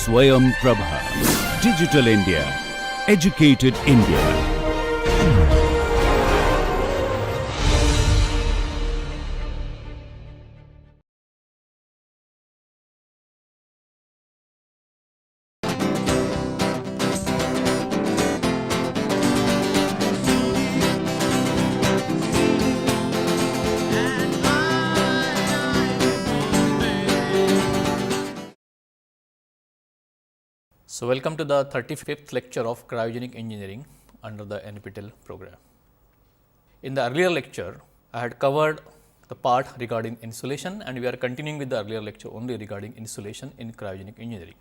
Swayam Prabha. Digital India. Educated India. So, welcome to the 35th lecture of Cryogenic Engineering under the NPTEL program. In the earlier lecture, I had covered the part regarding insulation, and we are continuing with the earlier lecture only regarding insulation in cryogenic engineering.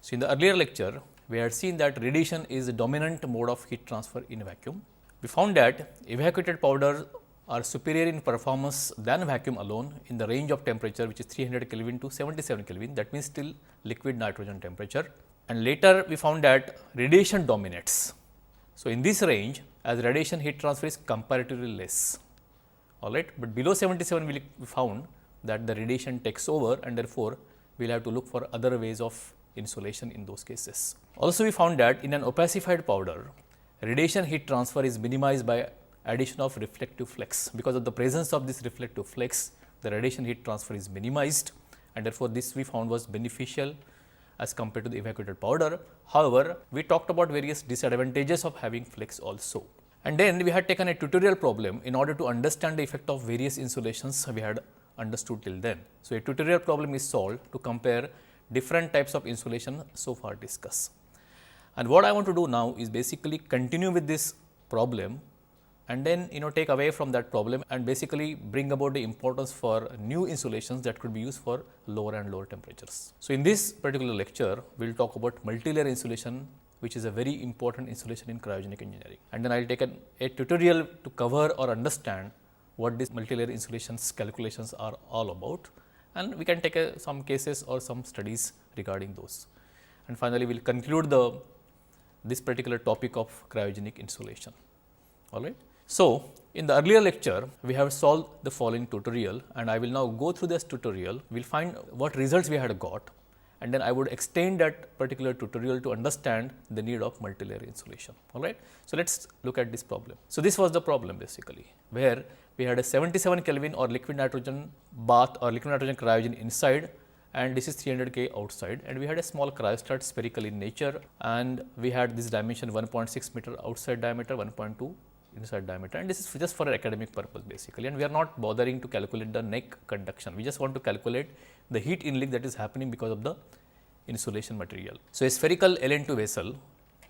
So, in the earlier lecture, we had seen that radiation is the dominant mode of heat transfer in vacuum. We found that evacuated powders are superior in performance than vacuum alone in the range of temperature, which is 300 Kelvin to 77 Kelvin, that means still liquid nitrogen temperature. And later we found that radiation dominates. So, in this range, as radiation heat transfer is comparatively less, all right, but below 77 we found that the radiation takes over, and therefore, we will have to look for other ways of insulation in those cases. Also, we found that in an opacified powder, radiation heat transfer is minimized by addition of reflective flux. Because of the presence of this reflective flux, the radiation heat transfer is minimized, and therefore, this we found was beneficial as compared to the evacuated powder. However, we talked about various disadvantages of having flux also. And then we had taken a tutorial problem in order to understand the effect of various insulations we had understood till then. So, a tutorial problem is solved to compare different types of insulation so far discussed. And what I want to do now is basically continue with this problem and then take away from that problem and basically bring about the importance for new insulations that could be used for lower and lower temperatures. So, in this particular lecture, we will talk about multilayer insulation, which is a very important insulation in cryogenic engineering. And then I will take a tutorial to cover or understand what these multilayer insulations calculations are all about, and we can take some cases or some studies regarding those. And finally, we will conclude this particular topic of cryogenic insulation. All right. So, in the earlier lecture, we have solved the following tutorial, and I will now go through this tutorial. We will find what results we had got, and then I would extend that particular tutorial to understand the need of multilayer insulation. All right. So, let us look at this problem. So, this was the problem basically, where we had a 77 Kelvin or liquid nitrogen bath or liquid nitrogen cryogen inside, and this is 300 K outside, and we had a small cryostat spherical in nature, and we had this dimension 1.6 meter outside diameter, 1.2 inside diameter, and this is just for academic purpose basically, and we are not bothering to calculate the neck conduction. We just want to calculate the heat inleak that is happening because of the insulation material. So, a spherical LN2 vessel,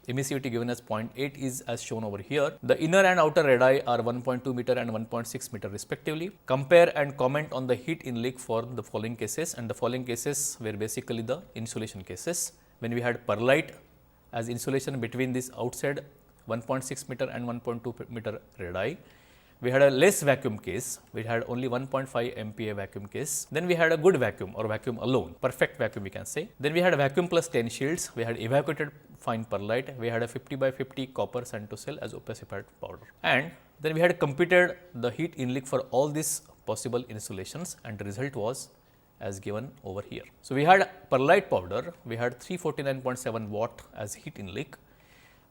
emissivity given as 0.8 is as shown over here. The inner and outer radii are 1.2 meter and 1.6 meter respectively. Compare and comment on the heat inleak for the following cases, and the following cases were basically the insulation cases. When we had perlite as insulation between this outside 1.6 meter and 1.2 meter radii. We had a less vacuum case, we had only 1.5 MPa vacuum case. Then we had a good vacuum or vacuum alone, perfect vacuum we can say. Then we had a vacuum plus 10 shields, we had evacuated fine perlite, we had a 50 by 50 copper centocell as opacified powder. And then we had computed the heat inleak for all these possible insulations, and the result was as given over here. So, we had perlite powder, we had 349.7 watt as heat inleak.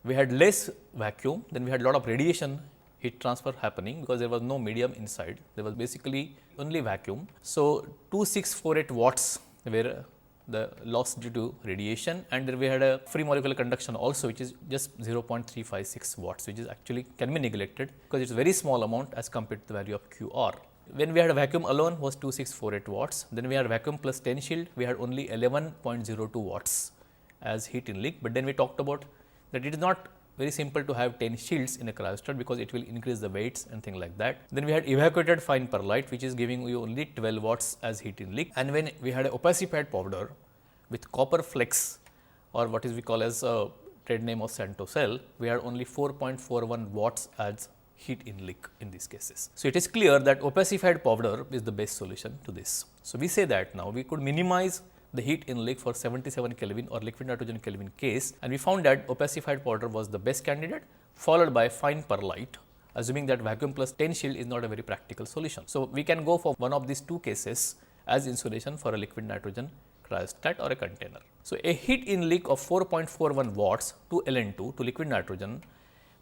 We had less vacuum, then we had lot of radiation heat transfer happening because there was no medium inside, there was basically only vacuum. So, 2648 watts were the loss due to radiation, and then we had a free molecular conduction also, which is just 0.356 watts, which is actually can be neglected because it is very small amount as compared to the value of QR. When we had a vacuum alone was 2648 watts, then we had vacuum plus 10 shield, we had only 11.02 watts as heat inleak, but then we talked about that it is not very simple to have 10 shields in a cryostat because it will increase the weights and things like that. Then we had evacuated fine perlite, which is giving you only 12 watts as heat inleak, and when we had a opacified powder with copper flex or what is we call as a trade name of centocell, we had only 4.41 watts as heat inleak in these cases. So, it is clear that opacified powder is the best solution to this. So, we say that now we could minimize the heat inleak for 77 Kelvin or liquid nitrogen Kelvin case, and we found that opacified powder was the best candidate, followed by fine perlite, assuming that vacuum plus 10 shield is not a very practical solution. So, we can go for one of these two cases as insulation for a liquid nitrogen cryostat or a container. So, a heat in leak of 4.41 watts to LN2 to liquid nitrogen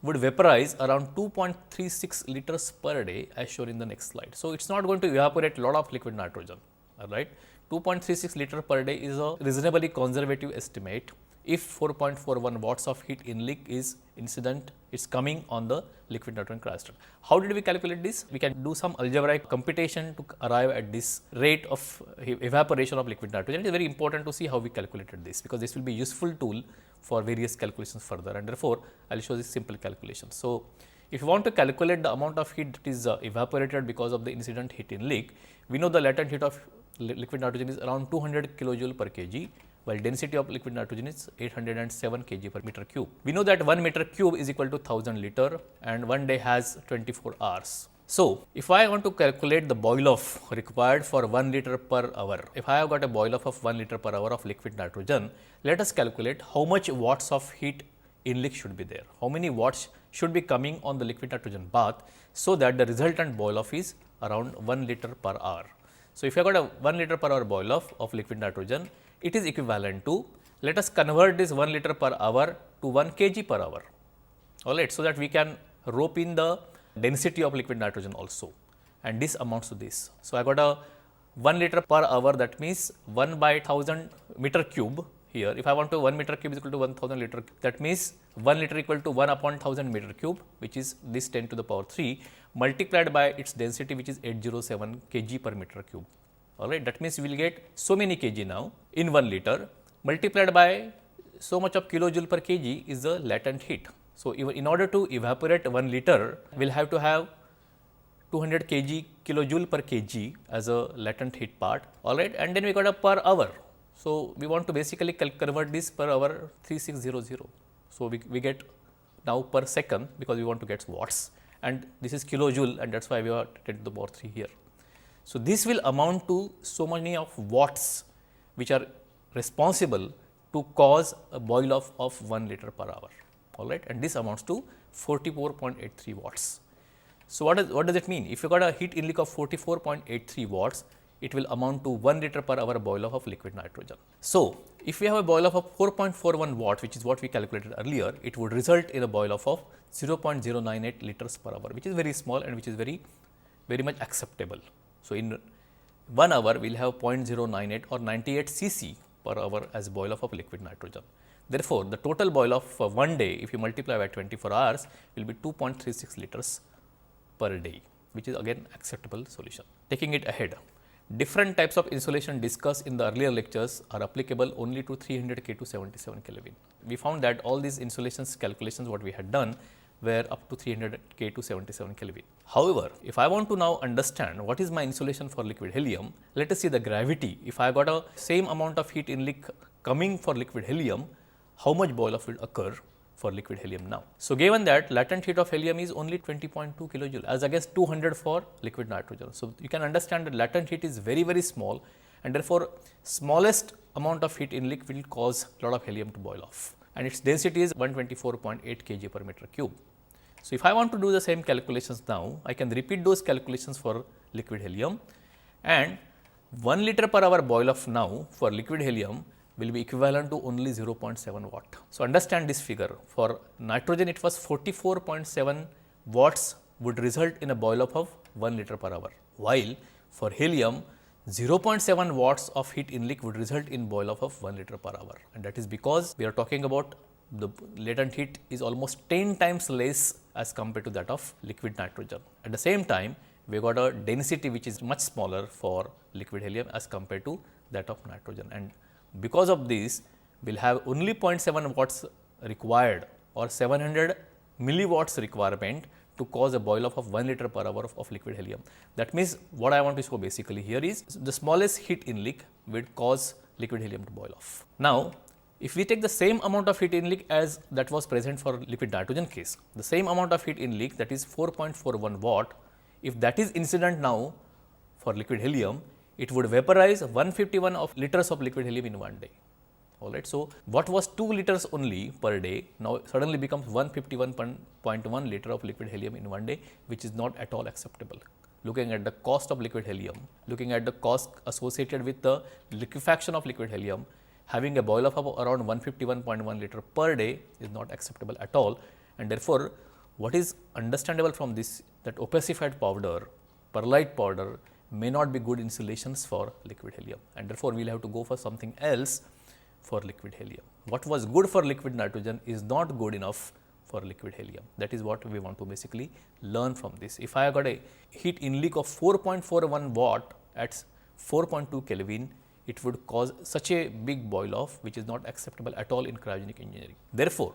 would vaporize around 2.36 liters per day as shown in the next slide. So, it is not going to evaporate a lot of liquid nitrogen, alright. 2.36 liter per day is a reasonably conservative estimate if 4.41 watts of heat in leak is incident, is coming on the liquid nitrogen cryostat. How did we calculate this? We can do some algebraic computation to arrive at this rate of evaporation of liquid nitrogen. It is very important to see how we calculated this, because this will be useful tool for various calculations further, and therefore, I will show this simple calculation. So, if you want to calculate the amount of heat that is evaporated because of the incident heat in leak, we know the latent heat of liquid nitrogen is around 200 kilojoule per kg, while density of liquid nitrogen is 807 kg per meter cube. We know that 1 meter cube is equal to 1000 liter and one day has 24 hours. So, if I want to calculate the boil off required for 1 liter per hour, if I have got a boil off of 1 liter per hour of liquid nitrogen, let us calculate how much watts of heat in leak should be there, how many watts should be coming on the liquid nitrogen bath, so that the resultant boil off is around 1 liter per hour. So, if I got a 1 liter per hour boil off of liquid nitrogen, it is equivalent to, let us convert this 1 liter per hour to 1 kg per hour, alright, so that we can rope in the density of liquid nitrogen also, and this amounts to this. So, I got a 1 liter per hour, that means 1 by 1000 meter cube here. If I want to 1 meter cube is equal to 1000 liter, that means 1 liter equal to 1 upon 1000 meter cube, which is this 10 to the power 3 multiplied by its density, which is 807 kg per meter cube. Alright, that means we will get so many kg now in 1 liter multiplied by so much of kilojoule per kg is the latent heat. So, even in order to evaporate 1 liter, we will have to have 200 kg kilojoule per kg as a latent heat part, alright, and then we got a per hour. So, we want to basically convert this per hour 3600. So, we get now per second, because we want to get watts, and this is kilojoule, and that is why we are 10 to the power 3 here. So, this will amount to so many of watts which are responsible to cause a boil off of 1 liter per hour, alright, and this amounts to 44.83 watts. So, what does it mean? If you got a heat in leak of 44.83 watts, it will amount to 1 liter per hour boil off of liquid nitrogen. So, if we have a boil off of 4.41 watts, which is what we calculated earlier, it would result in a boil off of 0.098 liters per hour, which is very small and which is very much acceptable. So, in 1 hour, we will have 0.098 or 98 cc per hour as boil off of liquid nitrogen. Therefore, the total boil off for 1 day, if you multiply by 24 hours, will be 2.36 liters per day, which is again acceptable solution. Taking it ahead, different types of insulation discussed in the earlier lectures are applicable only to 300 K to 77 Kelvin. We found that all these insulations calculations what we had done were up to 300 K to 77 Kelvin. However, if I want to now understand what is my insulation for liquid helium, let us see the gravity. If I got a same amount of heat in leak coming for liquid helium, how much boil off will occur for liquid helium now? So, given that latent heat of helium is only 20.2 kilojoule as against 200 for liquid nitrogen. So, you can understand that latent heat is very small, and therefore, smallest amount of heat in leak will cause a lot of helium to boil off, and its density is 124.8 kg per meter cube. So, if I want to do the same calculations now, I can repeat those calculations for liquid helium, and 1 liter per hour boil off now for liquid helium will be equivalent to only 0.7 watt. So, understand this figure. For nitrogen, it was 44.7 watts would result in a boil off of 1 liter per hour, while for helium, 0.7 watts of heat in leak would result in boil off of 1 liter per hour, and that is because we are talking about the latent heat is almost 10 times less as compared to that of liquid nitrogen. At the same time, we got a density which is much smaller for liquid helium as compared to that of nitrogen, and because of this, we will have only 0.7 watts required or 700 milliwatts requirement to cause a boil off of 1 liter per hour of liquid helium. That means, what I want to show basically here is the smallest heat in leak will cause liquid helium to boil off. Now, if we take the same amount of heat in leak as that was present for liquid nitrogen case, the same amount of heat in leak, that is 4.41 watt, if that is incident now for liquid helium, it would vaporize 151 of liters of liquid helium in 1 day. Alright. So, what was 2 liters only per day now suddenly becomes 151.1 liter of liquid helium in 1 day, which is not at all acceptable. Looking at the cost of liquid helium, looking at the cost associated with the liquefaction of liquid helium, having a boil off of around 151.1 liter per day is not acceptable at all, and therefore, what is understandable from this, that opacified powder, perlite powder may not be good insulations for liquid helium, and therefore, we will have to go for something else for liquid helium. What was good for liquid nitrogen is not good enough for liquid helium. That is what we want to basically learn from this. If I have got a heat inleak of 4.41 watt at 4.2 Kelvin, it would cause such a big boil off, which is not acceptable at all in cryogenic engineering. Therefore,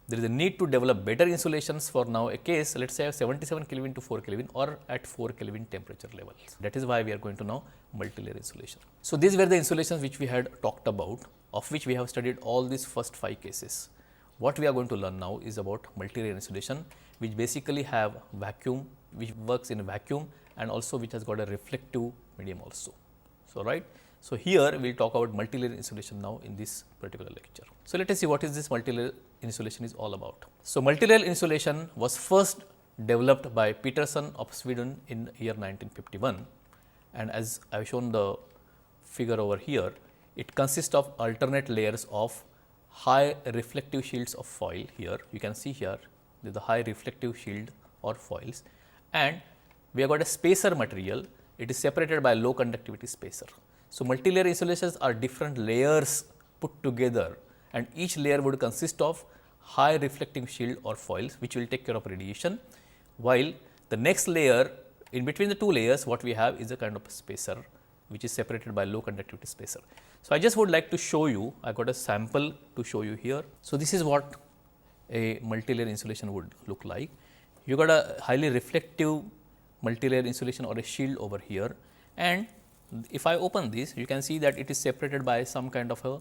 there is a need to develop better insulations for now a case, let us say 77 Kelvin to 4 Kelvin or at 4 Kelvin temperature levels. That is why we are going to know multilayer insulation. So, these were the insulations which we had talked about, of which we have studied all these first 5 cases. What we are going to learn now is about multilayer insulation, which basically have vacuum, which works in a vacuum, and also which has got a reflective medium also. So, right. So, here we will talk about multilayer insulation now in this particular lecture. So, let us see what is this multilayer insulation is all about. So, multilayer insulation was first developed by Peterson of Sweden in year 1951, and as I have shown the figure over here, it consists of alternate layers of high reflective shields of foil. Here you can see here the high reflective shield or foils, and we have got a spacer material. It is separated by low conductivity spacer. So, multilayer insulations are different layers put together, and each layer would consist of high reflective shield or foils, which will take care of radiation, while the next layer in between the two layers, what we have is a kind of spacer which is separated by low conductivity spacer. So, I just would like to show you, I got a sample to show you here. So, this is what a multilayer insulation would look like. You got a highly reflective multilayer insulation or a shield over here, and if I open this, you can see that it is separated by some kind of a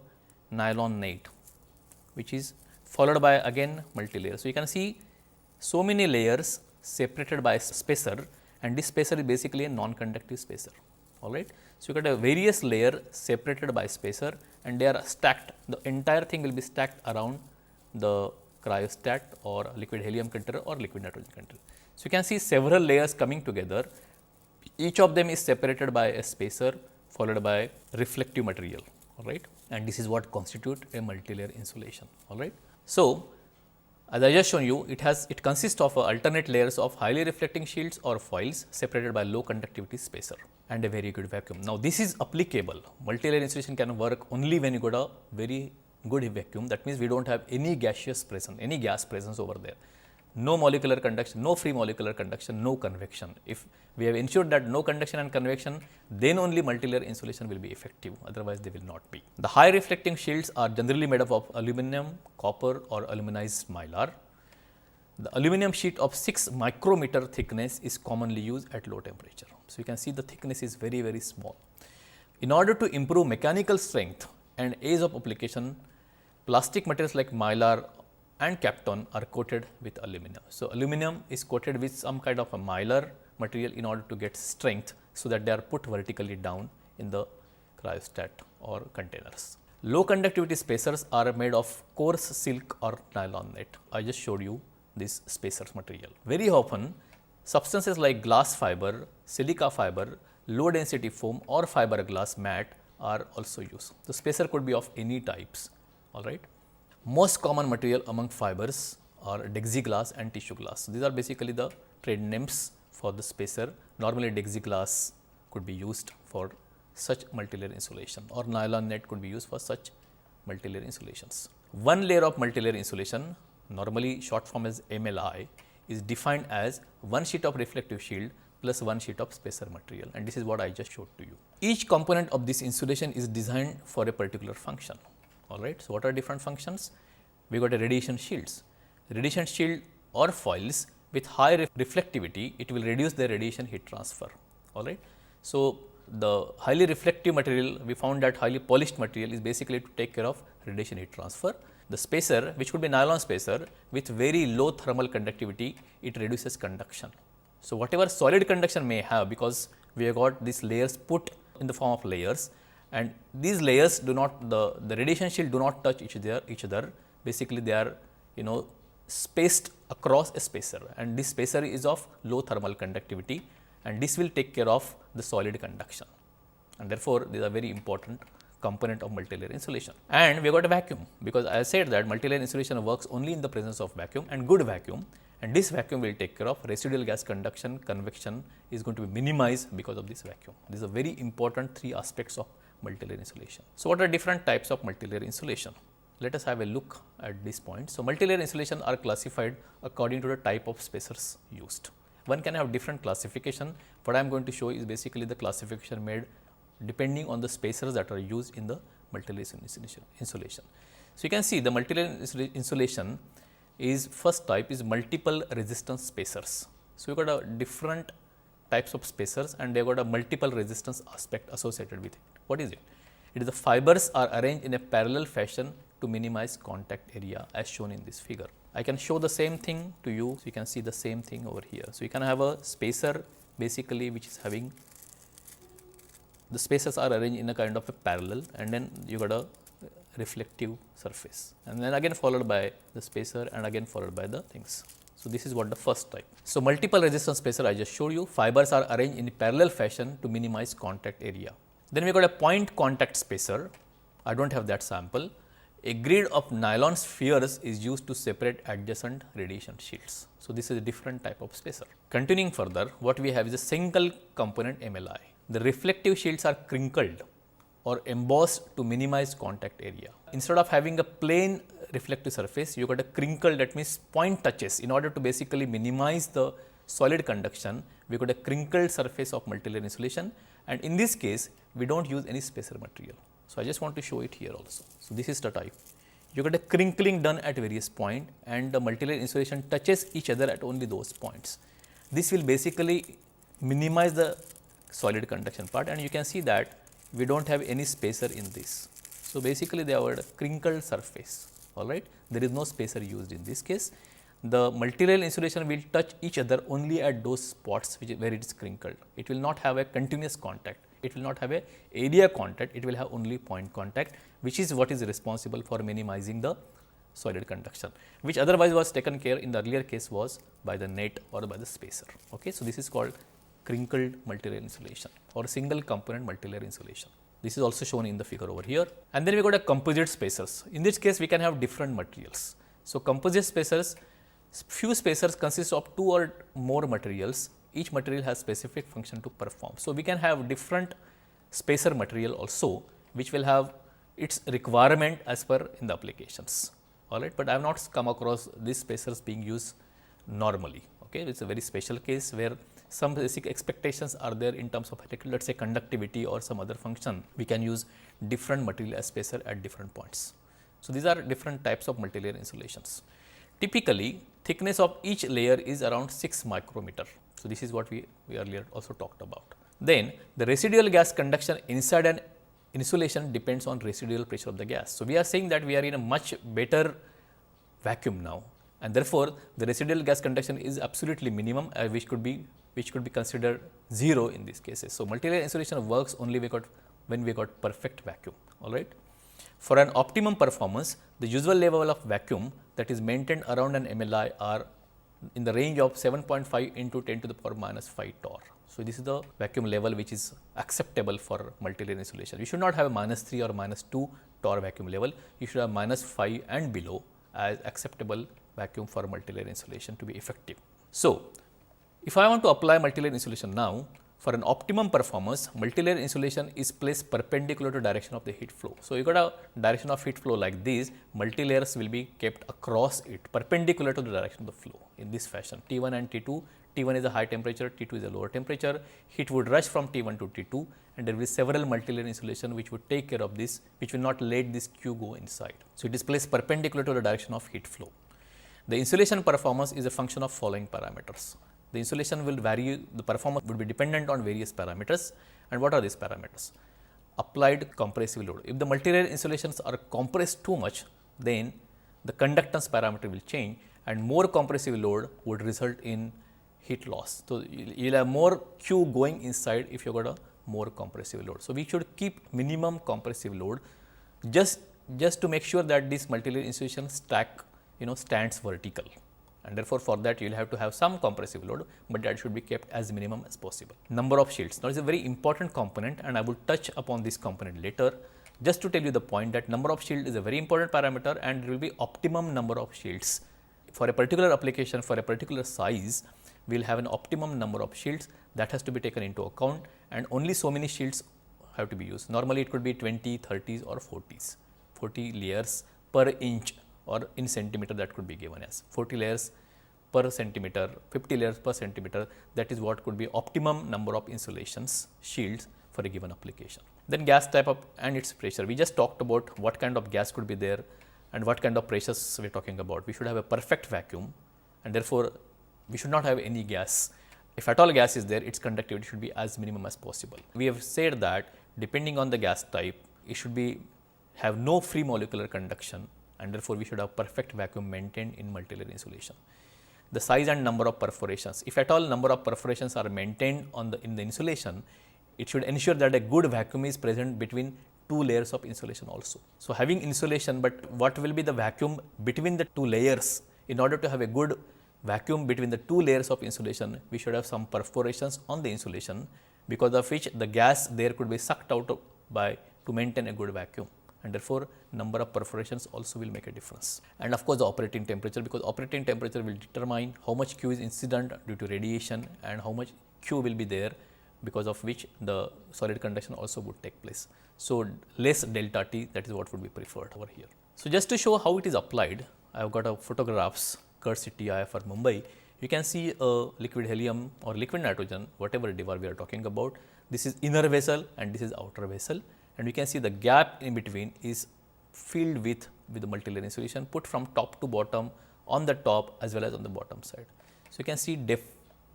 nylon net, which is followed by again multilayer. So, you can see so many layers separated by spacer, and this spacer is basically a non-conductive spacer. All right. So, you got a various layer separated by spacer, and they are stacked. The entire thing will be stacked around the cryostat or liquid helium container or liquid nitrogen container. So, you can see several layers coming together. Each of them is separated by a spacer followed by reflective material. All right. And this is what constitute a multilayer insulation. All right. So, as I just shown you, it consists of alternate layers of highly reflecting shields or foils separated by low conductivity spacer and a very good vacuum. Now, this is applicable. Multilayer insulation can work only when you got a very good vacuum. That means, we do not have any gaseous presence, any gas presence over there. No molecular conduction, no free molecular conduction, no convection. If we have ensured that no conduction and convection, then only multilayer insulation will be effective, otherwise they will not be. The high reflecting shields are generally made up of aluminum, copper or aluminized mylar. The aluminum sheet of 6 micrometer thickness is commonly used at low temperature. So, you can see the thickness is very, very small. In order to improve mechanical strength and ease of application, plastic materials like mylar and Kapton are coated with aluminum. So, aluminum is coated with some kind of a mylar material in order to get strength, so that they are put vertically down in the cryostat or containers. Low conductivity spacers are made of coarse silk or nylon net. I just showed you this spacers material. Very often, substances like glass fiber, silica fiber, low density foam or fiberglass mat are also used. The spacer could be of any types. All right. Most common material among fibers are Dexiglass and tissue glass. So, these are basically the trade names for the spacer. Normally, Dexiglass could be used for such multilayer insulation, or nylon net could be used for such multilayer insulations. One layer of multilayer insulation, normally short form as MLI, is defined as one sheet of reflective shield plus one sheet of spacer material, and this is what I just showed to you. Each component of this insulation is designed for a particular function. All right. So, what are different functions? We got a radiation shields. Radiation shield or foils with high reflectivity, it will reduce the radiation heat transfer. All right. So, the highly reflective material, we found that highly polished material is basically to take care of radiation heat transfer. The spacer, which could be nylon spacer with very low thermal conductivity, it reduces conduction. So, whatever solid conduction may have, because we have got these layers put in the form of layers, and these layers do not, the radiation shield do not touch each other. Basically, they are spaced across a spacer, and this spacer is of low thermal conductivity, and this will take care of the solid conduction, and therefore, these are very important component of multilayer insulation. And we got a vacuum, because I said that multilayer insulation works only in the presence of vacuum and good vacuum, and this vacuum will take care of residual gas conduction. Convection is going to be minimized because of this vacuum. These are very important three aspects of multilayer insulation. So, what are different types of multilayer insulation? Let us have a look at this point. So, multilayer insulation are classified according to the type of spacers used. One can have different classification. What I am going to show is basically the classification made depending on the spacers that are used in the multilayer insulation. So, you can see the multilayer insulation is first type is multiple resistance spacers. So, you got a different types of spacers and they got a multiple resistance aspect associated with it. What is it? It is the fibers are arranged in a parallel fashion to minimize contact area as shown in this figure. I can show the same thing to you. So, you can see the same thing over here. So, you can have a spacer basically which is having the spacers are arranged in a kind of a parallel, and then you got a reflective surface, and then again followed by the spacer and again followed by the things. So, this is what the first type. So, multiple resistance spacer I just showed you, fibers are arranged in a parallel fashion to minimize contact area. Then we got a point contact spacer. I do not have that sample. A grid of nylon spheres is used to separate adjacent radiation shields. So, this is a different type of spacer. Continuing further, what we have is a single component MLI. The reflective shields are crinkled or embossed to minimize contact area. Instead of having a plain reflective surface, you got a crinkle, that means point touches. In order to basically minimize the solid conduction, we got a crinkled surface of multilayer insulation, and in this case we do not use any spacer material. So, I just want to show it here also. So, this is the type. You got a crinkling done at various points and the multilayer insulation touches each other at only those points. This will basically minimize the solid conduction part, and you can see that we do not have any spacer in this. So, basically they have a crinkled surface, alright. There is no spacer used in this case. The multilayer insulation will touch each other only at those spots where it is crinkled. It will not have a continuous contact. It will not have a area contact. It will have only point contact, which is what is responsible for minimizing the solid conduction, which otherwise was taken care in the earlier case was by the net or by the spacer. Okay. So, this is called crinkled multilayer insulation or single component multilayer insulation. This is also shown in the figure over here. And then we got a composite spacers. In this case, we can have different materials. So, composite spacers, few spacers consist of two or more materials. Each material has specific function to perform. So, we can have different spacer material also, which will have its requirement as per in the applications. Alright, but I have not come across these spacers being used normally. Okay, it is a very special case where some basic expectations are there in terms of let us say conductivity or some other function. We can use different material as spacer at different points. So, these are different types of multilayer insulations. Typically, thickness of each layer is around 6 micrometer. So, this is what we earlier also talked about. Then the residual gas conduction inside an insulation depends on residual pressure of the gas. So, we are saying that we are in a much better vacuum now, and therefore, the residual gas conduction is absolutely minimum, which could be considered 0 in these cases. So, multilayer insulation works only when we got perfect vacuum. All right. For an optimum performance, the usual level of vacuum that is maintained around an MLI are in the range of 7.5 into 10 to the power minus 5 torr. So, this is the vacuum level which is acceptable for multilayer insulation. You should not have a minus 3 or minus 2 torr vacuum level. You should have minus 5 and below as acceptable vacuum for multilayer insulation to be effective. So, if I want to apply multilayer insulation now, for an optimum performance, multilayer insulation is placed perpendicular to direction of the heat flow. So, you got a direction of heat flow like this, multilayers will be kept across it perpendicular to the direction of the flow in this fashion. T1 and T2, T1 is a high temperature, T2 is a lower temperature, heat would rush from T1 to T2, and there will be several multilayer insulation which would take care of this, which will not let this Q go inside. So, it is placed perpendicular to the direction of heat flow. The insulation performance is a function of following parameters. The insulation will vary, the performance would be dependent on various parameters. And what are these parameters? Applied compressive load. If the multilayer insulations are compressed too much, then the conductance parameter will change, and more compressive load would result in heat loss. So, you will have more Q going inside if you got a more compressive load. So, we should keep minimum compressive load just to make sure that this multilayer insulation stands vertical. And therefore, for that you will have to have some compressive load, but that should be kept as minimum as possible. Number of shields. Now, it is a very important component, and I will touch upon this component later. Just to tell you the point that number of shields is a very important parameter and there will be optimum number of shields. For a particular application, for a particular size, we will have an optimum number of shields that has to be taken into account, and only so many shields have to be used. Normally it could be 20, 30s or 40s, 40 layers per inch, or in centimeter that could be given as 40 layers per centimeter, 50 layers per centimeter. That is what could be optimum number of insulations, shields for a given application. Then gas type of and its pressure. We just talked about what kind of gas could be there and what kind of pressures we are talking about. We should have a perfect vacuum, and therefore we should not have any gas. If at all gas is there, its conductivity should be as minimum as possible. We have said that depending on the gas type, it should be have no free molecular conduction, and therefore we should have perfect vacuum maintained in multilayer insulation. The size and number of perforations. If at all number of perforations are maintained in the insulation, it should ensure that a good vacuum is present between two layers of insulation also. So having insulation, but what will be the vacuum between the two layers? In order to have a good vacuum between the two layers of insulation, we should have some perforations on the insulation, because of which the gas there could be sucked out to maintain a good vacuum, and therefore number of perforations also will make a difference. And of course the operating temperature, because operating temperature will determine how much Q is incident due to radiation and how much Q will be there, because of which the solid conduction also would take place. So less delta T, that is what would be preferred over here. So just to show how it is applied, I have got a photographs courtesy for Mumbai. You can see a liquid helium or liquid nitrogen, whatever DIVAR we are talking about. This is inner vessel and this is outer vessel, and you can see the gap in between is filled with the multilayer insulation put from top to bottom, on the top as well as on the bottom side. So you can see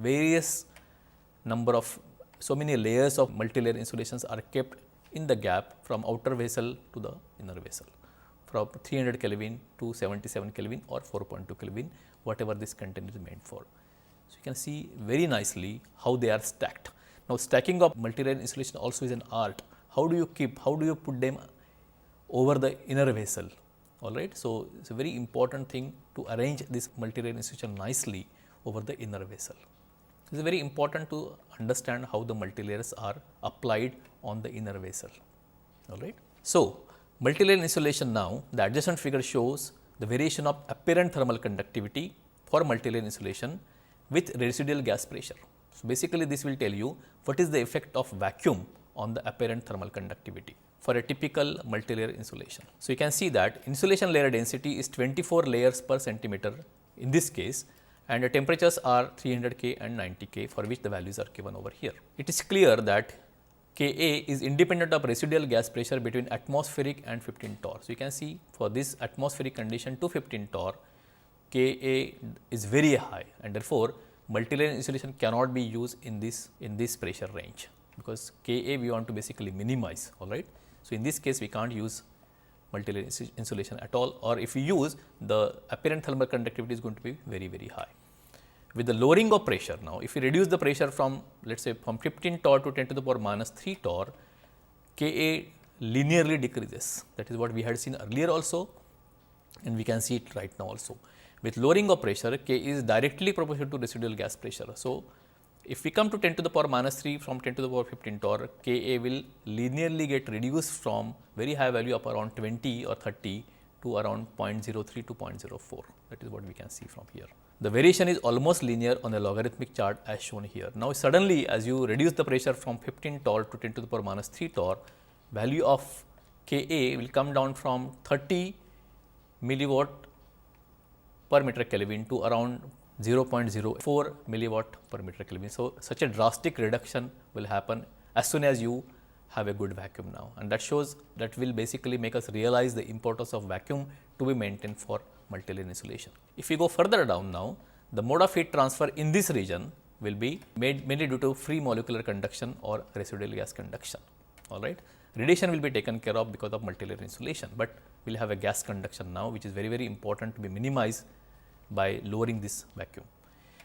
various number of so many layers of multilayer insulations are kept in the gap from outer vessel to the inner vessel, from 300 Kelvin to 77 Kelvin or 4.2 Kelvin, whatever this container is meant for. So you can see very nicely how they are stacked. Now stacking of multilayer insulation also is an art. How do you put them over the inner vessel? Alright, so it's a very important thing to arrange this multilayer insulation nicely over the inner vessel. It is very important to understand how the multilayers are applied on the inner vessel. Alright. So multilayer insulation now, the adjacent figure shows the variation of apparent thermal conductivity for multilayer insulation with residual gas pressure. So basically this will tell you what is the effect of vacuum on the apparent thermal conductivity for a typical multilayer insulation. So you can see that insulation layer density is 24 layers per centimeter in this case, and the temperatures are 300 K and 90 K, for which the values are given over here. It is clear that Ka is independent of residual gas pressure between atmospheric and 15 torr. So you can see for this atmospheric condition to 15 torr, Ka is very high, and therefore multilayer insulation cannot be used in this pressure range, because Ka we want to basically minimize. All right. So in this case we can't use multilayer insulation at all, or if we use, the apparent thermal conductivity is going to be very, very high. With the lowering of pressure now, if we reduce the pressure from, let us say, from 15 torr to 10 to the power minus 3 torr, Ka linearly decreases. That is what we had seen earlier also, and we can see it right now also. With lowering of pressure, Ka is directly proportional to residual gas pressure. So if we come to 10 to the power minus 3 from 10 to the power 15 torr, Ka will linearly get reduced from very high value of around 20 or 30 to around 0.03 to 0.04. That is what we can see from here. The variation is almost linear on a logarithmic chart as shown here. Now suddenly as you reduce the pressure from 15 torr to 10 to the power minus 3 torr, value of Ka will come down from 30 milliwatt per meter Kelvin to around 0.04 milliwatt per meter Kelvin. So such a drastic reduction will happen as soon as you have a good vacuum now, and that shows, that will basically make us realize the importance of vacuum to be maintained for multilayer insulation. If we go further down now, the mode of heat transfer in this region will be made mainly due to free molecular conduction or residual gas conduction. All right. Radiation will be taken care of because of multilayer insulation, but we will have a gas conduction now, which is very, very important to be minimized by lowering this vacuum.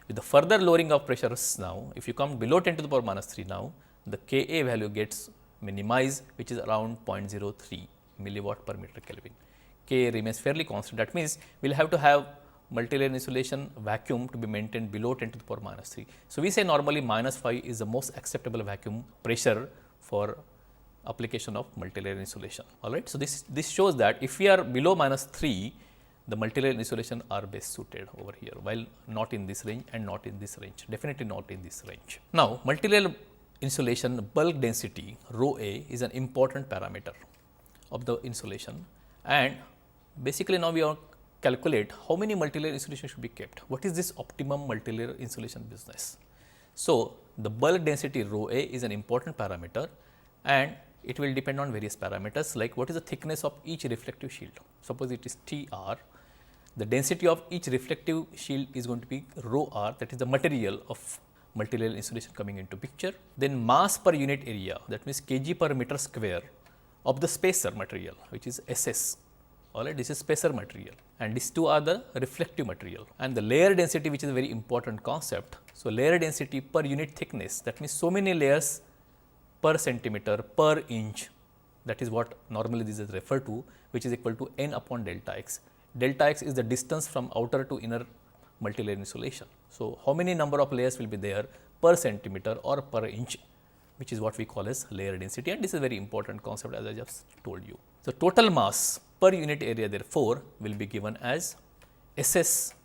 With the further lowering of pressures now, if you come below 10 to the power minus 3 now, the Ka value gets minimized, which is around 0.03 milliwatt per meter Kelvin. Ka remains fairly constant. That means we will have to have multilayer insulation vacuum to be maintained below 10 to the power minus 3. So we say normally minus 5 is the most acceptable vacuum pressure for application of multilayer insulation. Alright. So, this shows that if we are below -3, the multilayer insulation are best suited over here, while not in this range and not in this range, definitely not in this range. Now, multilayer insulation bulk density rho A is an important parameter of the insulation, and basically now we are calculate how many multilayer insulation should be kept. What is this optimum multilayer insulation business? So, the bulk density rho A is an important parameter, and it will depend on various parameters like what is the thickness of each reflective shield. Suppose it is TR, the density of each reflective shield is going to be rho R, that is the material of multilayer insulation coming into picture. Then mass per unit area, that means kg per meter square of the spacer material, which is SS. Alright, this is spacer material, and these two are the reflective material. And the layer density, which is a very important concept. So, layer density per unit thickness, that means so many layers per centimeter per inch, that is what normally this is referred to, which is equal to n upon delta x. Delta x is the distance from outer to inner multilayer insulation. So, how many number of layers will be there per centimeter or per inch, which is what we call as layer density, and this is a very important concept as I just told you. So, total mass per unit area therefore will be given as SS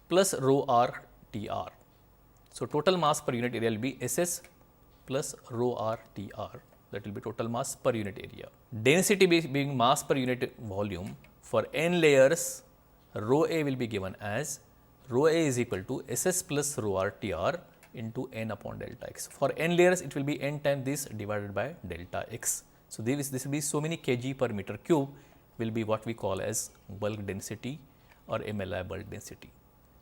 plus rho R TR. So, total mass per unit area will be SS plus rho R TR, that will be total mass per unit area. Density being mass per unit volume, for n layers rho A will be given as rho A is equal to SS plus rho R TR into n upon delta x. For n layers it will be n times this divided by delta x. So, this will be so many kg per meter cube will be what we call as bulk density or MLI bulk density.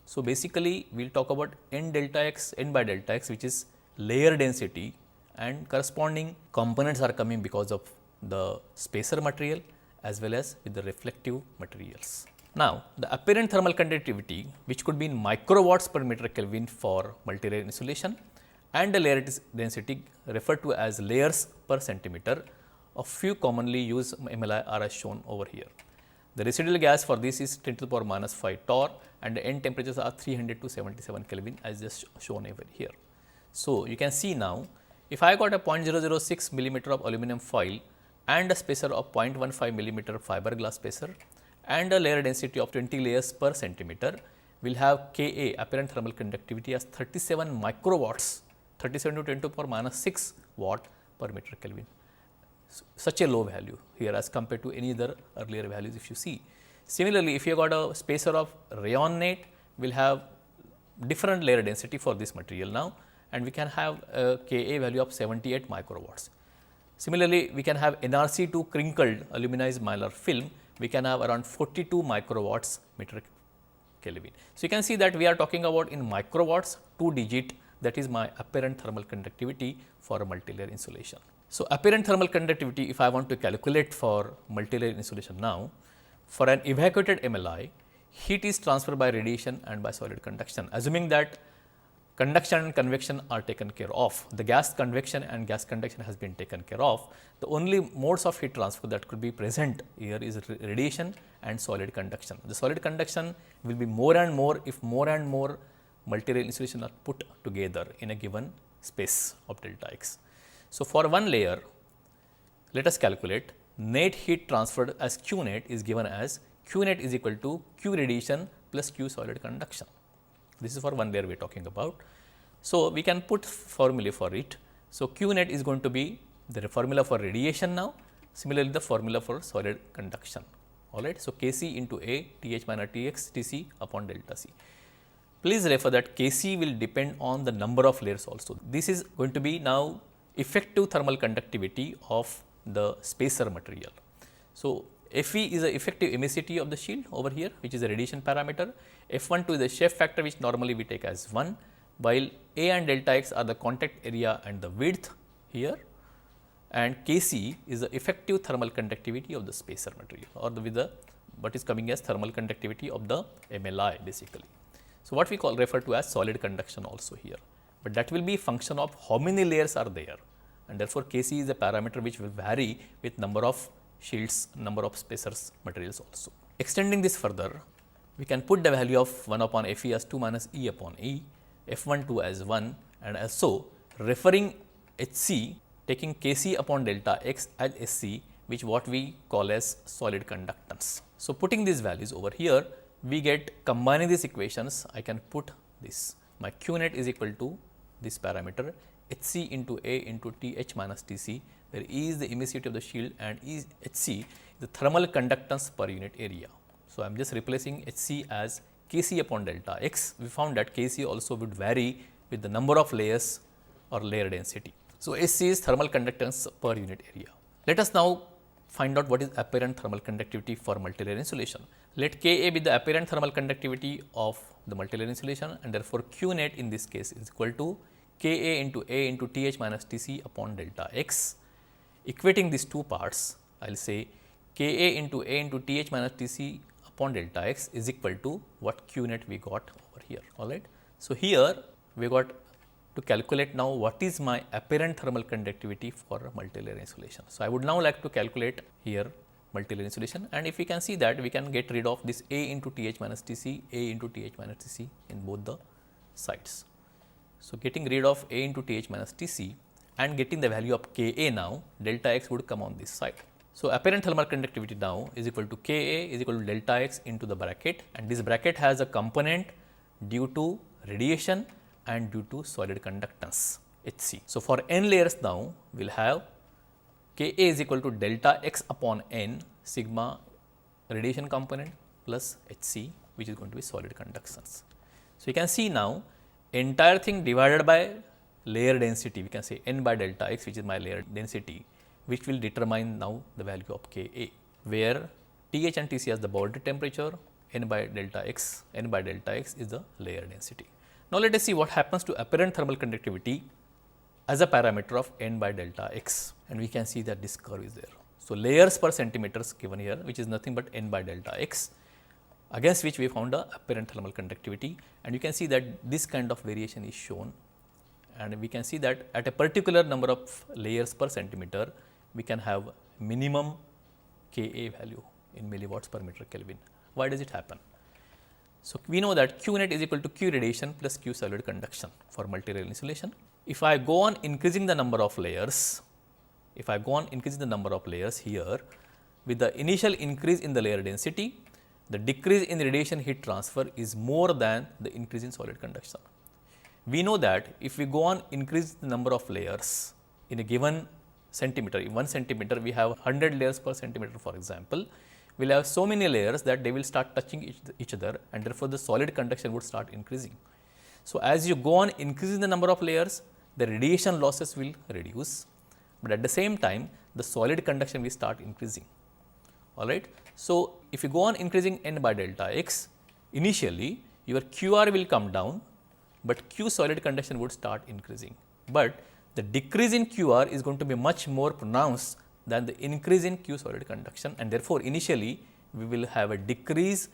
So, basically we will talk about n delta x, n by delta x, which is layer density, and corresponding components are coming because of the spacer material as well as with the reflective materials. Now, the apparent thermal conductivity, which could be in microwatts per meter Kelvin for multilayer insulation, and the layer density referred to as layers per centimeter of few commonly used MLI are as shown over here. The residual gas for this is 10 to the power minus 5 torr, and the end temperatures are 300 to 77 Kelvin as just shown over here. So, you can see now, if I got a 0.006 millimeter of aluminum foil and a spacer of 0.15 millimeter fiberglass spacer and a layer density of 20 layers per centimeter, we will have Ka apparent thermal conductivity as 37 microwatts, 37 to 10 to the power minus 6 watt per meter Kelvin. Such a low value here as compared to any other earlier values if you see. Similarly, if you got a spacer of rayon net, we will have different layer density for this material now, and we can have a Ka value of 78 microwatts. Similarly, we can have NRC2 crinkled aluminized mylar film, we can have around 42 microwatts meter Kelvin. So, you can see that we are talking about in microwatts 2 digit, that is my apparent thermal conductivity for a multilayer insulation. So, apparent thermal conductivity, if I want to calculate for multilayer insulation now, for an evacuated MLI, heat is transferred by radiation and by solid conduction, assuming that conduction and convection are taken care of. The gas convection and gas conduction has been taken care of. The only modes of heat transfer that could be present here is radiation and solid conduction. The solid conduction will be more and more if more and more multilayer insulation are put together in a given space of delta x. So, for one layer, let us calculate net heat transferred as Q net is given as Q net is equal to Q radiation plus Q solid conduction. This is for one layer we are talking about. So, we can put formula for it. So, Q net is going to be the formula for radiation now, similarly the formula for solid conduction. Alright. So, Kc into A Th minus Tx Tc upon delta C. Please refer that Kc will depend on the number of layers also. This is going to be now effective thermal conductivity of the spacer material. So, Fe is the effective emissivity of the shield over here, which is a radiation parameter. F12 is the shape factor, which normally we take as 1, while A and delta x are the contact area and the width here, and Kc is the effective thermal conductivity of the spacer material, or with the what is coming as thermal conductivity of the MLI basically. So, what we call refer to as solid conduction also here, but that will be function of how many layers are there, and therefore, Kc is a parameter which will vary with number of shields, number of spacers materials also. Extending this further, we can put the value of 1 upon Fe as 2 minus E upon E, F12 as 1, and also referring Hc taking Kc upon delta x as Sc, which what we call as solid conductance. So, putting these values over here, we get, combining these equations, I can put this, my Q net is equal to this parameter Hc into A into Th minus Tc, where E is the emissivity of the shield and Hc the thermal conductance per unit area. So, I am just replacing Hc as Kc upon delta x. We found that Kc also would vary with the number of layers or layer density. So, Sc is thermal conductance per unit area. Let us now find out what is apparent thermal conductivity for multilayer insulation. Let Ka be the apparent thermal conductivity of the multilayer insulation, and therefore, Q net in this case is equal to Ka into A into Th minus Tc upon delta x. Equating these two parts, I will say Ka into A into Th minus Tc upon delta x is equal to what Q net we got over here. All right. So, here we got to calculate now what is my apparent thermal conductivity for multilayer insulation. So, I would now like to calculate here multilayer insulation, and if we can see that we can get rid of this A into Th minus Tc, A into Th minus Tc in both the sides. So, getting rid of A into Th minus Tc and getting the value of Ka now, delta x would come on this side. So, apparent thermal conductivity now is equal to Ka is equal to delta x into the bracket, and this bracket has a component due to radiation and due to solid conductance Hc. So, for n layers now we will have Ka is equal to delta x upon n sigma radiation component plus Hc, which is going to be solid conductance. So, you can see now entire thing divided by layer density, we can say n by delta x, which is my layer density, which will determine now the value of Ka, where Th and Tc as the boundary temperature, n by delta x is the layer density. Now, let us see what happens to apparent thermal conductivity as a parameter of n by delta x, and we can see that this curve is there. So, layers per centimeters given here, which is nothing but n by delta x, against which we found the apparent thermal conductivity, and you can see that this kind of variation is shown, and we can see that at a particular number of layers per centimeter, we can have minimum Ka value in milliwatts per meter Kelvin. Why does it happen? So, we know that Q net is equal to Q radiation plus Q solid conduction for multilayer insulation. If I go on increasing the number of layers, here with the initial increase in the layer density, the decrease in radiation heat transfer is more than the increase in solid conduction. We know that if we go on increase the number of layers in a given centimeter, in 1 centimeter we have 100 layers per centimeter, for example, we will have so many layers that they will start touching each other, and therefore, the solid conduction would start increasing. So, as you go on increasing the number of layers, the radiation losses will reduce, but at the same time the solid conduction will start increasing. All right. So, if you go on increasing n by delta x, initially your QR will come down, but Q solid conduction would start increasing, but the decrease in QR is going to be much more pronounced than the increase in Q solid conduction, and therefore, initially we will have a decrease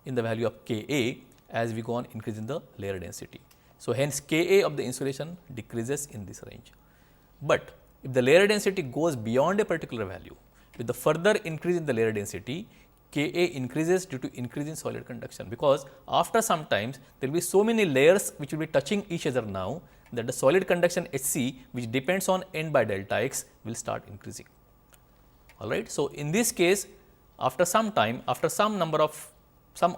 in the value of Ka as we go on increasing the layer density. So, hence Ka of the insulation decreases in this range, but if the layer density goes beyond a particular value, with the further increase in the layer density, Ka increases due to increase in solid conduction, because after some times there will be so many layers which will be touching each other now, that the solid conduction Hc, which depends on n by delta x, will start increasing. All right. So, in this case, after some time, after some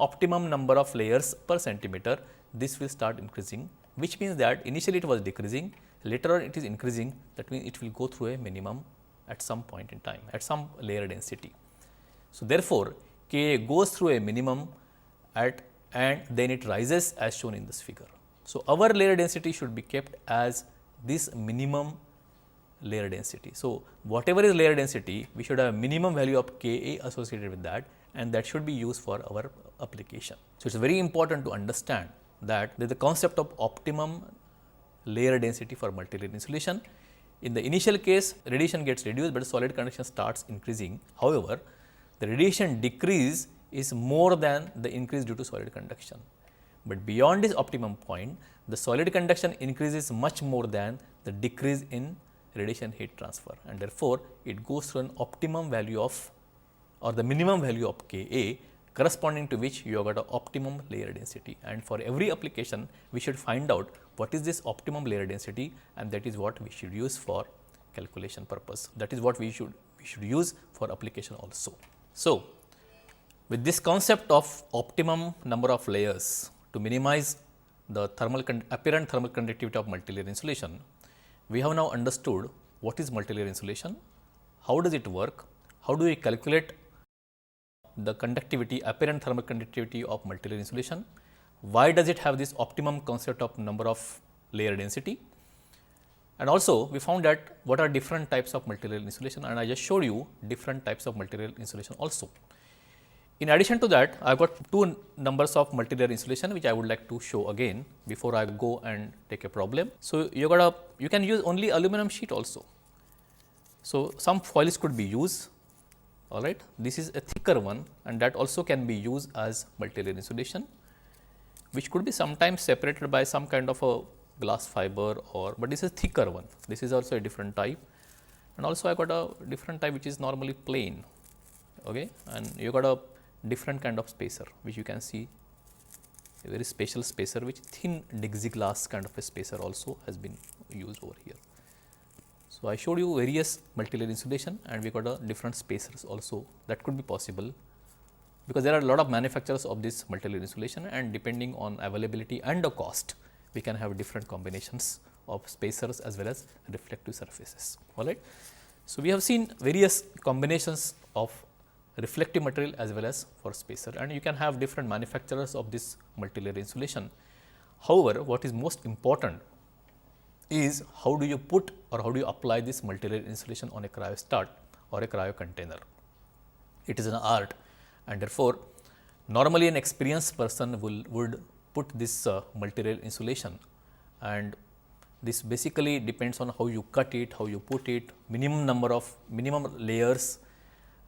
optimum number of layers per centimeter, this will start increasing, which means that initially it was decreasing, later on it is increasing, that means it will go through a minimum at some point in time, at some layer density. So, therefore, Ka goes through a minimum and then it rises as shown in this figure. So, our layer density should be kept as this minimum layer density. So, whatever is layer density, we should have a minimum value of Ka associated with that, and that should be used for our application. So, it is very important to understand that there is the concept of optimum layer density for multilayer insulation. In the initial case, radiation gets reduced, but solid conduction starts increasing. However, the radiation decrease is more than the increase due to solid conduction. But beyond this optimum point, the solid conduction increases much more than the decrease in radiation heat transfer, and therefore, it goes through an optimum value of, or the minimum value of Ka, corresponding to which you have got an optimum layer density, and for every application we should find out what is this optimum layer density, and that is what we should use for calculation purpose. That is what we should use for application also. So, with this concept of optimum number of layers to minimize the apparent thermal conductivity of multilayer insulation, we have now understood what is multilayer insulation, how does it work, how do we calculate the conductivity, apparent thermal conductivity of multilayer insulation, why does it have this optimum concept of number of layer density, and also we found that what are different types of multilayer insulation, and I just showed you different types of multilayer insulation also. In addition to that, I have got two numbers of multilayer insulation which I would like to show again before I go and take a problem. So, you can use only aluminum sheet also. So, some foils could be used, alright. This is a thicker one and that also can be used as multilayer insulation, which could be sometimes separated by some kind of a glass fiber, or but this is thicker one. This is also a different type, and also I got a different type which is normally plain, okay, and you got a different kind of spacer which you can see, a very special spacer which thin Dixie glass kind of a spacer also has been used over here. So, I showed you various multilayer insulation and we got a different spacers also that could be possible, because there are a lot of manufacturers of this multilayer insulation, and depending on availability and the cost, we can have different combinations of spacers as well as reflective surfaces, alright. So, we have seen various combinations of reflective material as well as for spacer, and you can have different manufacturers of this multilayer insulation. However, what is most important is how do you put or how do you apply this multilayer insulation on a cryostat or a cryo container. It is an art, and therefore, normally an experienced person would put this multilayer insulation, and this basically depends on how you cut it, how you put it, minimum layers,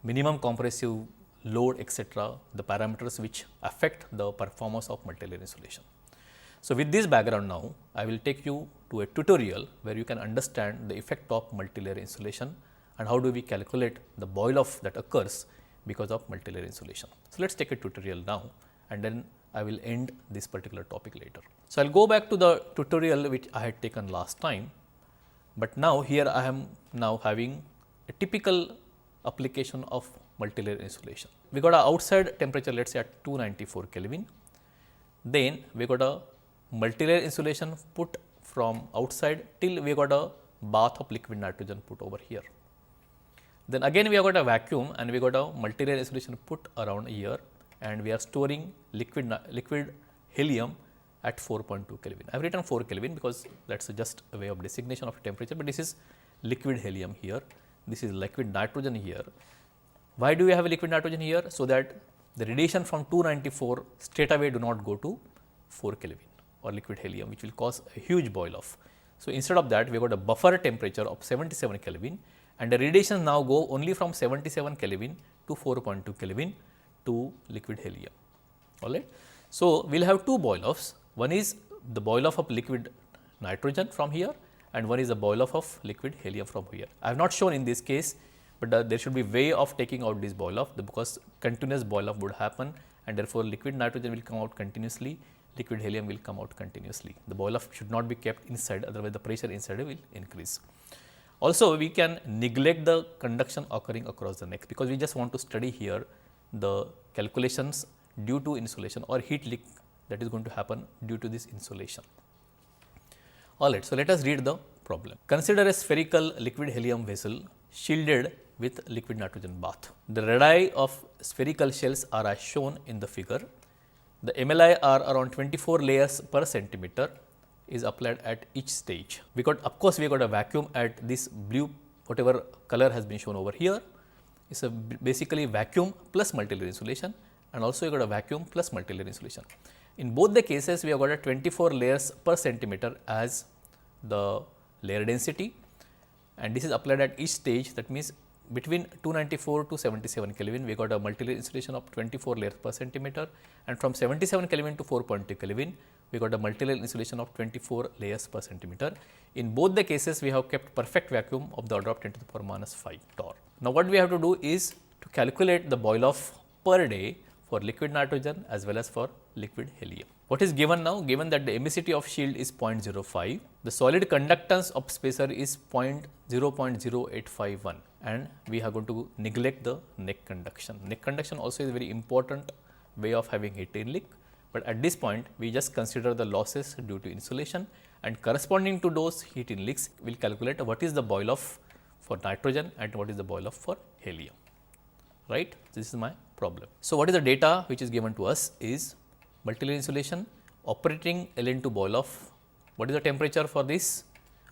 minimum compressive load, etc., the parameters which affect the performance of multilayer insulation. So, with this background now, I will take you to a tutorial where you can understand the effect of multilayer insulation and how do we calculate the boil off that occurs because of multilayer insulation. So, let us take a tutorial now and then I will end this particular topic later. So, I will go back to the tutorial which I had taken last time, but now here I am now having a typical application of multilayer insulation. We got a outside temperature, let us say at 294 Kelvin, then we got a multilayer insulation put from outside till we got a bath of liquid nitrogen put over here. Then again we have got a vacuum and we got a multilayer insulation put around here, and we are storing liquid helium at 4.2 Kelvin. I have written 4 Kelvin because that is just a way of designation of temperature, but this is liquid helium here, this is liquid nitrogen here. Why do we have a liquid nitrogen here? So that the radiation from 294 straight away do not go to 4 Kelvin or liquid helium, which will cause a huge boil off. So, instead of that we got a buffer temperature of 77 Kelvin, and the radiation now go only from 77 Kelvin to 4.2 Kelvin to liquid helium, alright. So, we will have two boil offs, one is the boil off of liquid nitrogen from here and one is the boil off of liquid helium from here. I have not shown in this case, but there should be way of taking out this boil off because continuous boil off would happen, and therefore, liquid nitrogen will come out continuously, liquid helium will come out continuously. The boil off should not be kept inside, otherwise the pressure inside will increase. Also, we can neglect the conduction occurring across the neck, because we just want to study here the calculations due to insulation or heat leak that is going to happen due to this insulation. Alright, so let us read the problem. Consider a spherical liquid helium vessel shielded with liquid nitrogen bath. The radii of spherical shells are as shown in the figure. The MLI are around 24 layers per centimeter is applied at each stage. We got, of course, we got a vacuum at this blue, whatever color has been shown over here. It's a basically vacuum plus multilayer insulation, and also you got a vacuum plus multilayer insulation. In both the cases, we have got a 24 layers per centimeter as the layer density, and this is applied at each stage. That means, between 294 to 77 Kelvin, we got a multilayer insulation of 24 layers per centimeter, and from 77 Kelvin to 4.2 Kelvin, we got a multilayer insulation of 24 layers per centimeter. In both the cases, we have kept perfect vacuum of the order of 10 to the power minus 5 torr. Now, what we have to do is to calculate the boil off per day for liquid nitrogen as well as for liquid helium. What is given now? Given that the emissivity of shield is 0.05, the solid conductance of spacer is 0.0851, and we are going to neglect the neck conduction. Neck conduction also is a very important way of having heat inleak, but at this point we just consider the losses due to insulation, and corresponding to those heat inleaks we will calculate what is the boil off for nitrogen and what is the boil off for helium, right. This is my problem. So, what is the data which is given to us is multilayer insulation, operating LN2 boil off. What is the temperature for this?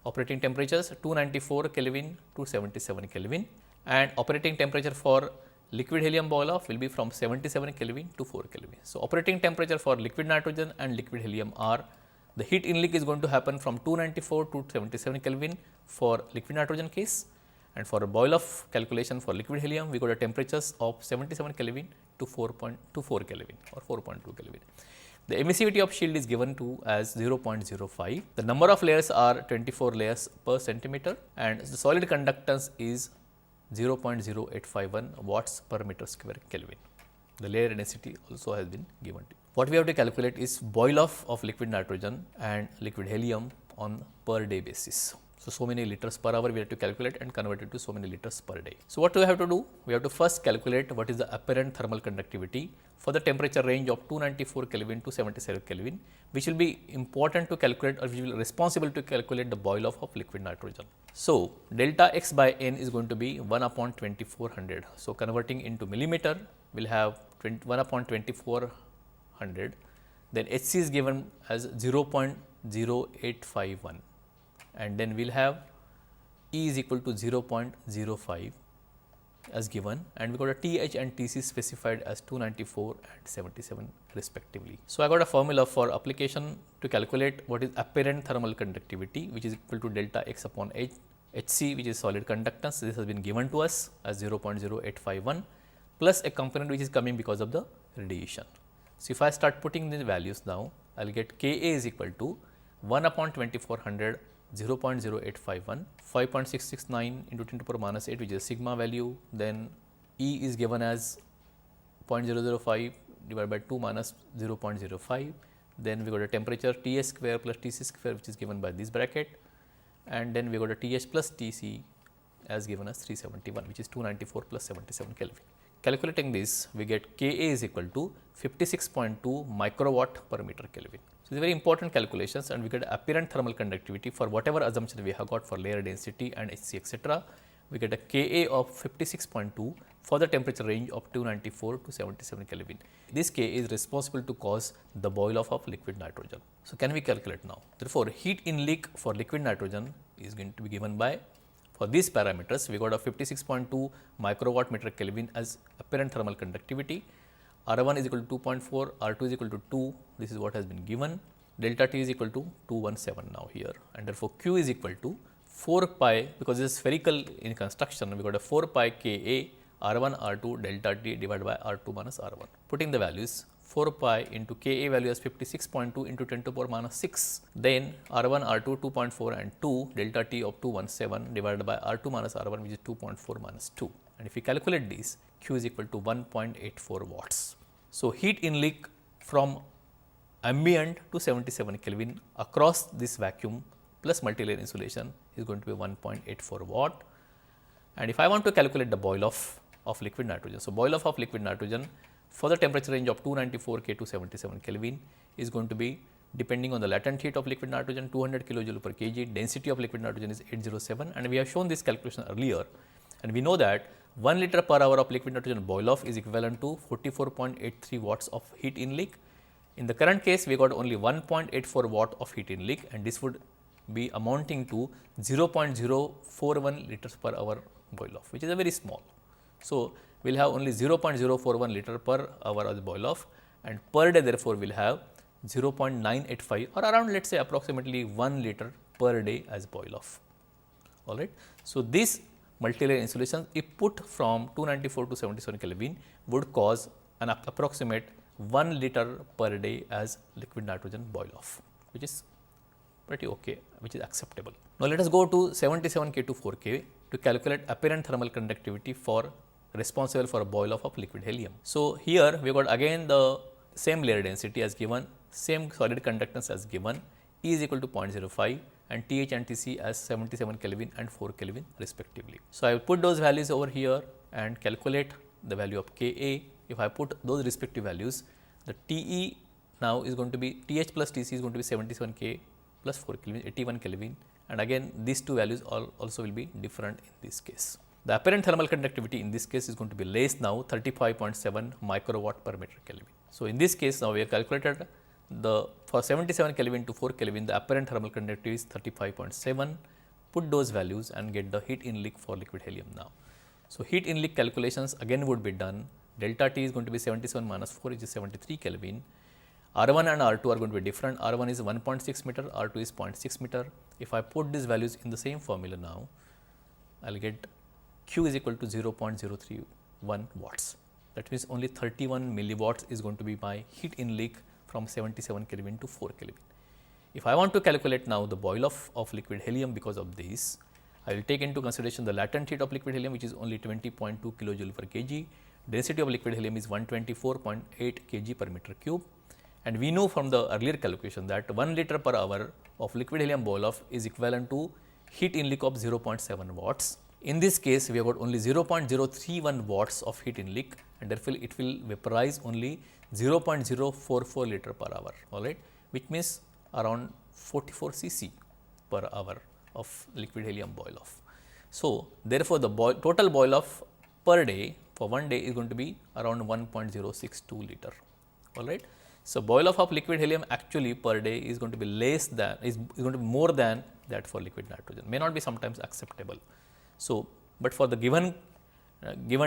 Operating temperatures 294 Kelvin to 77 Kelvin, and operating temperature for liquid helium boil off will be from 77 Kelvin to 4 Kelvin. So, operating temperature for liquid nitrogen and liquid helium are, the heat inleak is going to happen from 294 to 77 Kelvin for liquid nitrogen case, and for a boil off calculation for liquid helium we got a temperatures of 77 Kelvin to 4.24 Kelvin or 4.2 Kelvin. The emissivity of shield is given to as 0.05. The number of layers are 24 layers per centimeter, and the solid conductance is 0.0851 watts per meter square Kelvin. The layer density also has been given to you. What we have to calculate is boil off of liquid nitrogen and liquid helium on per day basis. So many liters per hour we have to calculate and convert it to so many liters per day. So, what do we have to do? We have to first calculate what is the apparent thermal conductivity for the temperature range of 294 Kelvin to 77 Kelvin, which will be important to calculate, or which will be responsible to calculate the boil off of liquid nitrogen. So, delta x by n is going to be 1 upon 2400. So, converting into millimeter we will have 1 upon 2400, then Hc is given as 0.0851. and then we will have E is equal to 0.05 as given, and we got a TH and TC specified as 294 and 77 respectively. So, I got a formula for application to calculate what is apparent thermal conductivity, which is equal to delta x upon H, Hc, which is solid conductance. This has been given to us as 0.0851 plus a component which is coming because of the radiation. So, if I start putting the values now, I will get Ka is equal to 1 upon 2400 0.0851, 5.669 into 10 to the power minus 8, which is sigma value. Then E is given as 0.005 divided by 2 minus 0.05. Then we got a temperature Ts square plus Tc square, which is given by this bracket, and then we got a Th plus Tc as given as 371, which is 294 plus 77 Kelvin. Calculating this, we get Ka is equal to 56.2 microwatt per meter Kelvin. So, it is very important calculations, and we get apparent thermal conductivity for whatever assumption we have got for layer density and Hc etc. We get a Ka of 56.2 for the temperature range of 294 to 77 Kelvin. This Ka is responsible to cause the boil off of liquid nitrogen. So, can we calculate now? Therefore, heat inleak for liquid nitrogen is going to be given by, for these parameters we got a 56.2 microwatt meter Kelvin as apparent thermal conductivity. R1 is equal to 2.4, R2 is equal to 2, this is what has been given. Delta T is equal to 217 now here, and therefore, Q is equal to 4 pi, because this is spherical in construction, we got a 4 pi Ka R1 R2 delta T divided by R2 minus R1. Putting the values, 4 pi into Ka value as 56.2 into 10 to the power minus 6, then R1 R2 2.4 and 2 delta T of 217 divided by R2 minus R1, which is 2.4 minus 2, and if we calculate these, Q is equal to 1.84 watts. So, heat inleak from ambient to 77 Kelvin across this vacuum plus multilayer insulation is going to be 1.84 watt. And if I want to calculate the boil off of liquid nitrogen, so boil off of liquid nitrogen for the temperature range of 294 K to 77 Kelvin is going to be, depending on the latent heat of liquid nitrogen, 200 kilojoule per kg, density of liquid nitrogen is 807, and we have shown this calculation earlier, and we know that 1 liter per hour of liquid nitrogen boil off is equivalent to 44.83 watts of heat inleak. In the current case, we got only 1.84 watt of heat inleak, and this would be amounting to 0.041 liters per hour boil off, which is a very small. So, we will have only 0.041 liter per hour as boil off, and per day therefore, we will have 0.985 or around, let us say approximately 1 liter per day as boil off. Alright. So, this multilayer insulation, if put from 294 to 77 Kelvin, would cause an approximate 1 liter per day as liquid nitrogen boil off, which is pretty okay, which is acceptable. Now, let us go to 77 K to 4 K to calculate apparent thermal conductivity for responsible for a boil off of liquid helium. So, here we got again the same layer density as given same solid conductance as given, E is equal to 0.05 and TH and TC as 77 Kelvin and 4 Kelvin respectively. So, I will put those values over here and calculate the value of Ka. If I put those respective values, the TE now is going to be TH plus TC is going to be 77 K plus 4 Kelvin, 81 Kelvin, and again these two values also will be different in this case. The apparent thermal conductivity in this case is going to be less now, 35.7 microwatt per meter Kelvin. So, in this case now we have calculated the for 77 Kelvin to 4 Kelvin the apparent thermal conductivity is 35.7. Put those values and get the heat inlet for liquid helium now. So, heat inlet calculations again would be done. Delta T is going to be 77 minus 4, which is 73 Kelvin. R1 and R2 are going to be different. R1 is 1.6 meter, R2 is 0.6 meter. If I put these values in the same formula now, I will get Q is equal to 0.031 watts. That means only 31 milliwatts is going to be my heat inlet from 77 Kelvin to 4 Kelvin. If I want to calculate now the boil off of liquid helium because of this, I will take into consideration the latent heat of liquid helium, which is only 20.2 kilojoule per kg. Density of liquid helium is 124.8 kg per meter cube. And we know from the earlier calculation that 1 liter per hour of liquid helium boil off is equivalent to heat inlet of 0.7 watts. In this case, we have got only 0.031 watts of heat inlet, and therefore it will vaporize only 0.044 liter per hour, all right, which means around 44 cc per hour of liquid helium boil off. So, therefore, the total boil off per day for 1 day is going to be around 1.062 liter, all right. So, boil off of liquid helium actually per day is going to be less than is going to be more than that for liquid nitrogen, may not be sometimes acceptable. So, but for the given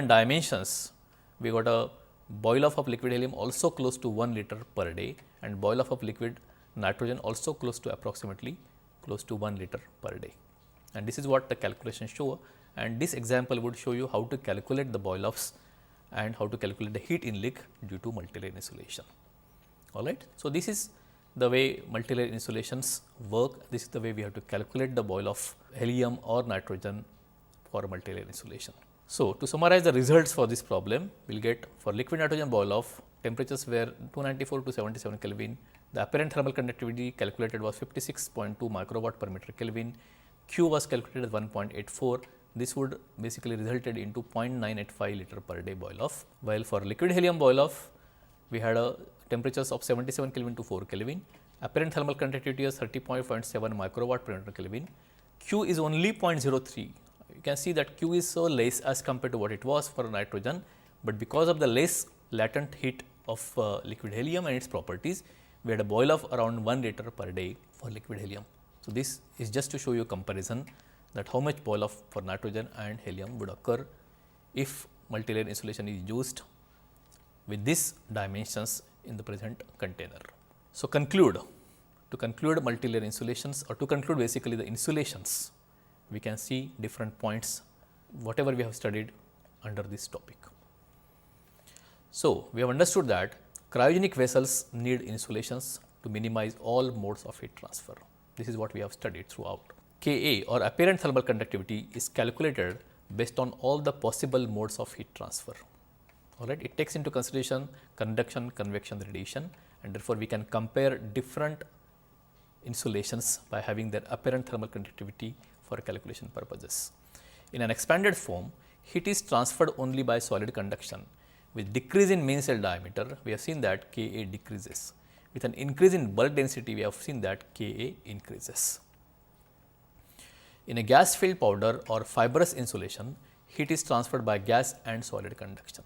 dimensions, we got a boil off of liquid helium also close to 1 liter per day and boil off of liquid nitrogen also close to approximately close to 1 liter per day. And this is what the calculations show, and this example would show you how to calculate the boil offs and how to calculate the heat inlet due to multilayer insulation. All right. So, this is the way multilayer insulations work. This is the way we have to calculate the boil of helium or nitrogen for multilayer insulation. So, to summarize the results for this problem, we will get for liquid nitrogen boil off, temperatures were 294 to 77 Kelvin. The apparent thermal conductivity calculated was 56.2 microwatt per meter Kelvin. Q was calculated as 1.84. This would basically resulted into 0.985 liter per day boil off. While for liquid helium boil off, we had a temperatures of 77 Kelvin to 4 Kelvin. Apparent thermal conductivity is 30.7 microwatt per meter Kelvin. Q is only 0.03. You can see that Q is so less as compared to what it was for nitrogen, but because of the less latent heat of liquid helium and its properties, we had a boil off around 1 liter per day for liquid helium. So, this is just to show you a comparison that how much boil off for nitrogen and helium would occur if multilayer insulation is used with these dimensions in the present container. So, to conclude multilayer insulations, or to conclude basically the insulations, we can see different points whatever we have studied under this topic. So, we have understood that cryogenic vessels need insulations to minimize all modes of heat transfer. This is what we have studied throughout. Ka, or apparent thermal conductivity, is calculated based on all the possible modes of heat transfer. All right, it takes into consideration conduction, convection, radiation, and therefore we can compare different insulations by having their apparent thermal conductivity for calculation purposes. In an expanded form, heat is transferred only by solid conduction. With decrease in main cell diameter, we have seen that Ka decreases. With an increase in bulk density, we have seen that Ka increases. In a gas filled powder or fibrous insulation, heat is transferred by gas and solid conduction.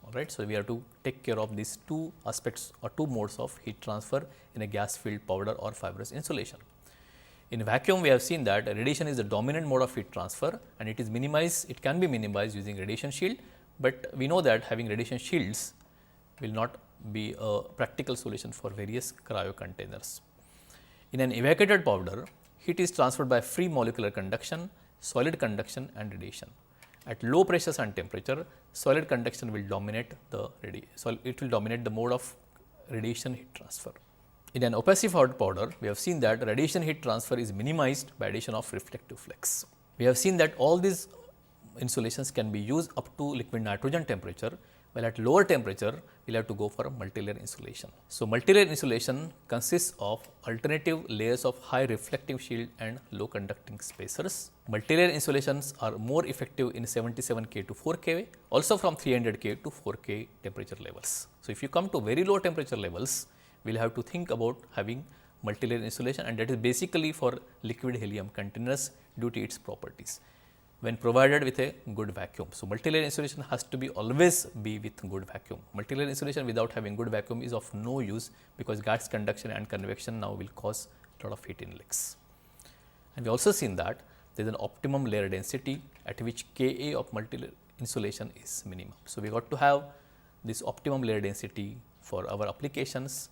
All right. So, we have to take care of these two aspects or two modes of heat transfer in a gas filled powder or fibrous insulation. In vacuum, we have seen that radiation is the dominant mode of heat transfer, and it is minimized, it can be minimized using radiation shield, but we know that having radiation shields will not be a practical solution for various cryo containers. In an evacuated powder, heat is transferred by free molecular conduction, solid conduction and radiation. At low pressures and temperature, solid conduction will dominate it will dominate the mode of radiation heat transfer. In an opacified powder, we have seen that radiation heat transfer is minimized by addition of reflective flux. We have seen that all these insulations can be used up to liquid nitrogen temperature, while at lower temperature we will have to go for a multilayer insulation. So, multilayer insulation consists of alternative layers of high reflective shield and low conducting spacers. Multilayer insulations are more effective in 77 K to 4 K, also from 300 K to 4 K temperature levels. So, if you come to very low temperature levels, we will have to think about having multilayer insulation, and that is basically for liquid helium containers due to its properties when provided with a good vacuum. So, multilayer insulation has to be always be with good vacuum. Multilayer insulation without having good vacuum is of no use, because gas conduction and convection now will cause a lot of heat inleaks. And we also seen that there is an optimum layer density at which Ka of multilayer insulation is minimum. So, we got to have this optimum layer density for our applications.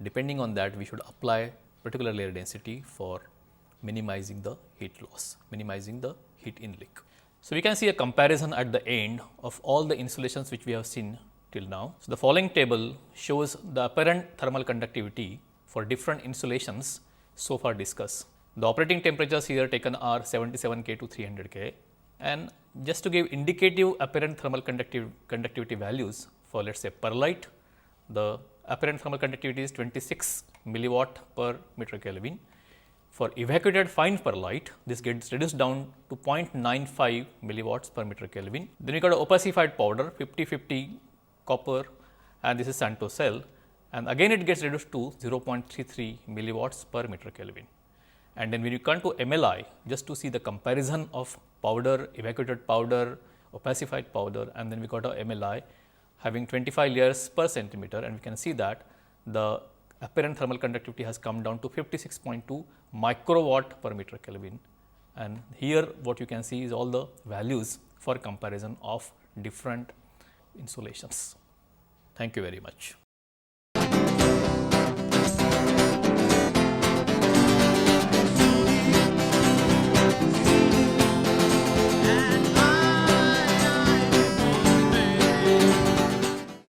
Depending on that, we should apply particular layer density for minimizing the heat loss, minimizing the heat inleak. So, we can see a comparison at the end of all the insulations which we have seen till now. So, the following table shows the apparent thermal conductivity for different insulations so far discussed. The operating temperatures here taken are 77 K to 300 K, and just to give indicative apparent thermal conductivity values for, let us say, perlite, the apparent thermal conductivity is 26 milliwatt per meter Kelvin. For evacuated fine perlite, this gets reduced down to 0.95 milliwatts per meter Kelvin. Then we got a opacified powder 50-50 copper, and this is Santocell, and again it gets reduced to 0.33 milliwatts per meter Kelvin. And then when you come to MLI, just to see the comparison of powder, evacuated powder, opacified powder, and then we got a MLI having 25 layers per centimeter, and we can see that the apparent thermal conductivity has come down to 56.2 microwatt per meter Kelvin. And here what you can see is all the values for comparison of different insulations. Thank you very much.